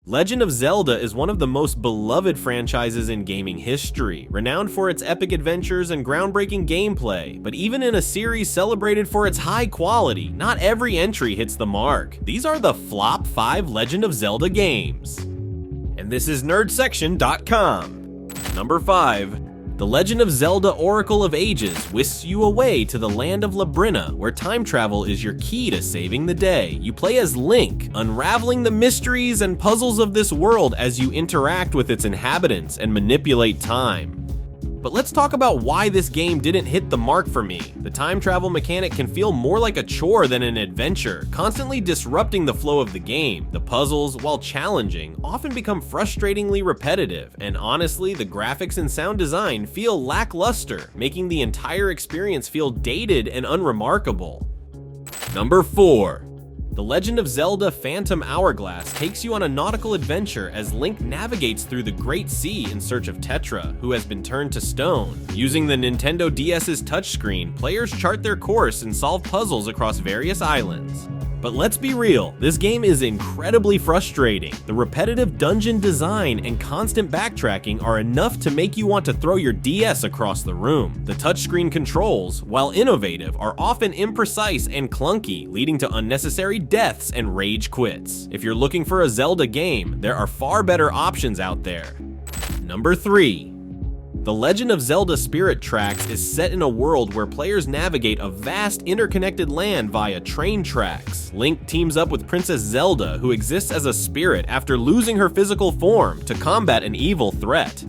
Legend of Zelda is one of the most beloved franchises in gaming history, renowned for its epic adventures and groundbreaking gameplay. But even in a series celebrated for its high quality, not every entry hits the mark. These are the flop 5 Legend of Zelda games. And this is nerdsection.com. Number 5. The Legend of Zelda Oracle of Ages whisks you away to the land of Labrynna, where time travel is your key to saving the day. You play as Link, unraveling the mysteries and puzzles of this world as you interact with its inhabitants and manipulate time. But let's talk about why this game didn't hit the mark for me. The time travel mechanic can feel more like a chore than an adventure, constantly disrupting the flow of the game. The puzzles, while challenging, often become frustratingly repetitive, and honestly, the graphics and sound design feel lackluster, making the entire experience feel dated and unremarkable. Number 4. The Legend of Zelda Phantom Hourglass takes you on a nautical adventure as Link navigates through the Great Sea in search of Tetra, who has been turned to stone. Using the Nintendo DS's touchscreen, players chart their course and solve puzzles across various islands. But let's be real, this game is incredibly frustrating. The repetitive dungeon design and constant backtracking are enough to make you want to throw your DS across the room. The touchscreen controls, while innovative, are often imprecise and clunky, leading to unnecessary deaths and rage quits. If you're looking for a Zelda game, there are far better options out there. Number 3. The Legend of Zelda Spirit Tracks is set in a world where players navigate a vast interconnected land via train tracks. Link teams up with Princess Zelda, who exists as a spirit after losing her physical form, to combat an evil threat.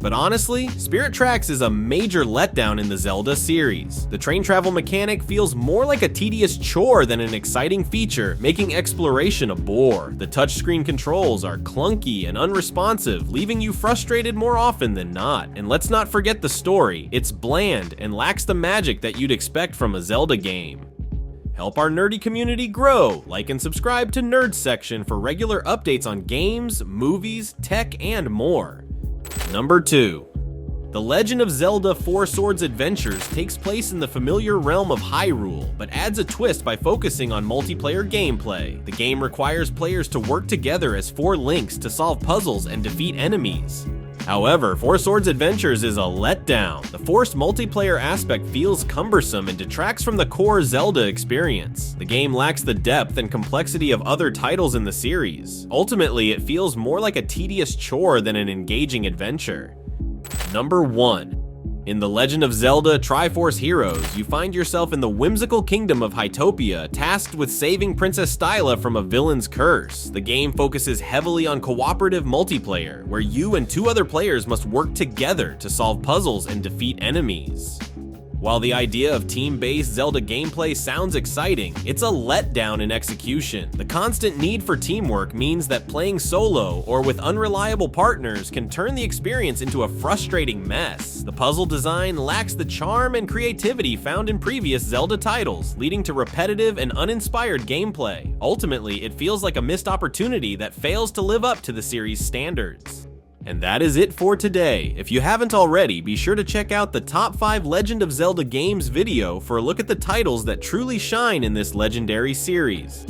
But honestly, Spirit Tracks is a major letdown in the Zelda series. The train travel mechanic feels more like a tedious chore than an exciting feature, making exploration a bore. The touchscreen controls are clunky and unresponsive, leaving you frustrated more often than not. And let's not forget the story. It's bland and lacks the magic that you'd expect from a Zelda game. Help our nerdy community grow. Like and subscribe to Nerd Section for regular updates on games, movies, tech, and more. Number 2. The Legend of Zelda Four Swords Adventures takes place in the familiar realm of Hyrule, but adds a twist by focusing on multiplayer gameplay. The game requires players to work together as 4 Links to solve puzzles and defeat enemies. However, Four Swords Adventures is a letdown. The forced multiplayer aspect feels cumbersome and detracts from the core Zelda experience. The game lacks the depth and complexity of other titles in the series. Ultimately, it feels more like a tedious chore than an engaging adventure. Number 1. In The Legend of Zelda Triforce Heroes, you find yourself in the whimsical kingdom of Hytopia, tasked with saving Princess Styla from a villain's curse. The game focuses heavily on cooperative multiplayer, where you and 2 other players must work together to solve puzzles and defeat enemies. While the idea of team-based Zelda gameplay sounds exciting, it's a letdown in execution. The constant need for teamwork means that playing solo or with unreliable partners can turn the experience into a frustrating mess. The puzzle design lacks the charm and creativity found in previous Zelda titles, leading to repetitive and uninspired gameplay. Ultimately, it feels like a missed opportunity that fails to live up to the series' standards. And that is it for today. If you haven't already, be sure to check out the Top 5 Legend of Zelda Games video for a look at the titles that truly shine in this legendary series.